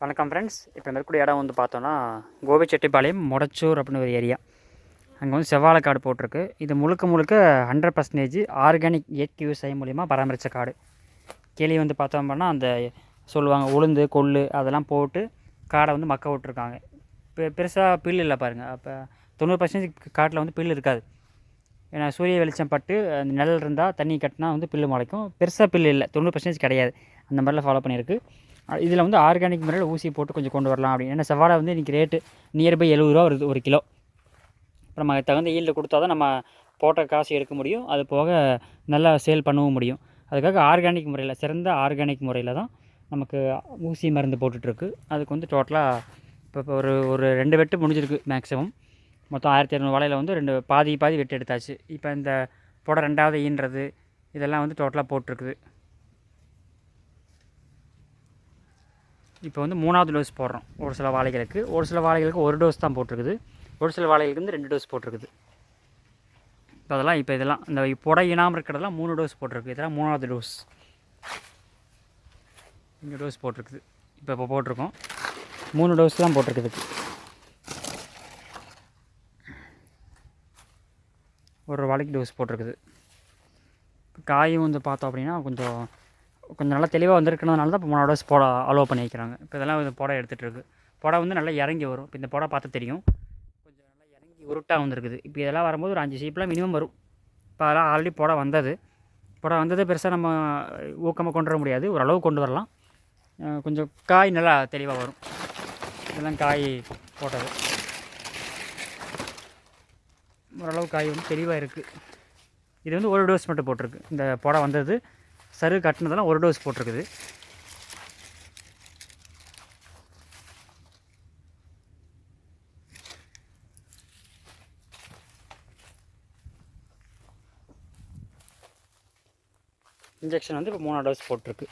வணக்கம் ஃப்ரெண்ட்ஸ். இப்போ மேற்கூடிய இடம் வந்து பார்த்தோன்னா கோபிச்செட்டிப்பாளையம் மொடச்சூர் அப்படின்னு ஒரு ஏரியா. அங்கே வந்து செவ்வாழை காடு போட்டிருக்கு. இது முழுக்க 100% ஆர்கானிக் இயற்கை விவசாயம் மூலிமா பராமரித்த காடு. கீழே வந்து பார்த்தோம்னா அந்த சொல்லுவாங்க உளுந்து கொள்ளு அதெல்லாம் போட்டு காடை வந்து மக்க விட்ருக்காங்க. இப்போ பெருசாக பில் இல்லை பாருங்கள். அப்போ 90% காட்டில் வந்து பில் இருக்காது. ஏன்னா சூரிய வெளிச்சம் பட்டு அந்த நிழல் இருந்தால் தண்ணி கட்டினா வந்து பில்லு முளைக்கும். பெருசாக பில் இல்லை, 90% கிடையாது. அந்த மாதிரிலாம் ஃபாலோ பண்ணியிருக்கு. இதில் வந்து ஆர்கானிக் முறையில் ஊசி போட்டு கொஞ்சம் கொண்டு வரலாம் அப்படின்னு. ஏன்னா செவ்வாழை வந்து இன்றைக்கி ரேட்டு நியர்பை 70 ரூபா வருது ஒரு கிலோ. இப்போ நம்ம தகுந்த ஈல்டு கொடுத்தா தான் நம்ம போட்ட காசு எடுக்க முடியும். அது போக நல்லா சேல் பண்ணவும் முடியும். அதுக்காக ஆர்கானிக் முறையில், சிறந்த ஆர்கானிக் முறையில் தான் நமக்கு ஊசி மருந்து போட்டுட்ருக்கு. அதுக்கு வந்து டோட்டலாக இப்போ ஒரு 2 வெட்டு முடிஞ்சிருக்கு மேக்ஸிமம். மொத்தம் 1200 வாழையில் வந்து பாதி வெட்டு எடுத்தாச்சு. இப்போ இந்த புடை 2வது ஈன்றது இதெல்லாம் வந்து டோட்டலாக போட்டிருக்குது. இப்போ வந்து 3வது டோஸ் போடுறோம். ஒரு சில வாழைகளுக்கு ஒரு டோஸ் தான் போட்டிருக்குது. ஒரு சில வாழைகளுக்கு வந்து 2 டோஸ் போட்டிருக்குது. இப்போ இதெல்லாம் இந்த புடை இனாமல் இருக்கிறதெல்லாம் 3 டோஸ் போட்டிருக்கு. இதெல்லாம் 3வது டோஸ். இங்கே டோஸ் போட்டிருக்குது. இப்போ போட்டிருக்கோம் 3 டோஸ் தான் போட்டிருக்குது. ஒரு வாழைக்கு டோஸ் போட்டிருக்குது. காயும் வந்து பார்த்தோம் அப்படின்னா கொஞ்சம் நல்லா தெளிவாக வந்திருக்கிறதுனால தான் இப்போ 3 டோஸ் போட அலோவ் பண்ணி வைக்கிறாங்க. இப்போ இதெல்லாம் புடை எடுத்துகிட்ருக்கு. புடை வந்து நல்லா இறங்கி வரும். இப்போ இந்த புடை பார்த்தா தெரியும், கொஞ்சம் நல்லா இறங்கி உருட்டாக வந்துருக்குது. இப்போ இதெல்லாம் வரும்போது ஒரு 5 சீப்பெலாம் மினிமம் வரும். இப்போ அதெல்லாம் ஆல்ரெடி புடை வந்தது பெருசாக நம்ம ஊக்கமாக கொண்டு வர முடியாது. ஓரளவு கொண்டு வரலாம். கொஞ்சம் காய் நல்லா தெளிவாக வரும். இதெல்லாம் காய் போட்டது ஓரளவு காய் வந்து தெளிவாக இருக்குது. இது வந்து ஒரு டோஸ் மட்டும் போட்டிருக்கு. இந்த புடை வந்தது சரு கட்டினதெல்லாம் ஒரு டோஸ் போட்டிருக்குது. இன்ஜெக்ஷன் வந்து இப்போ 3 டோஸ் போட்டிருக்கு.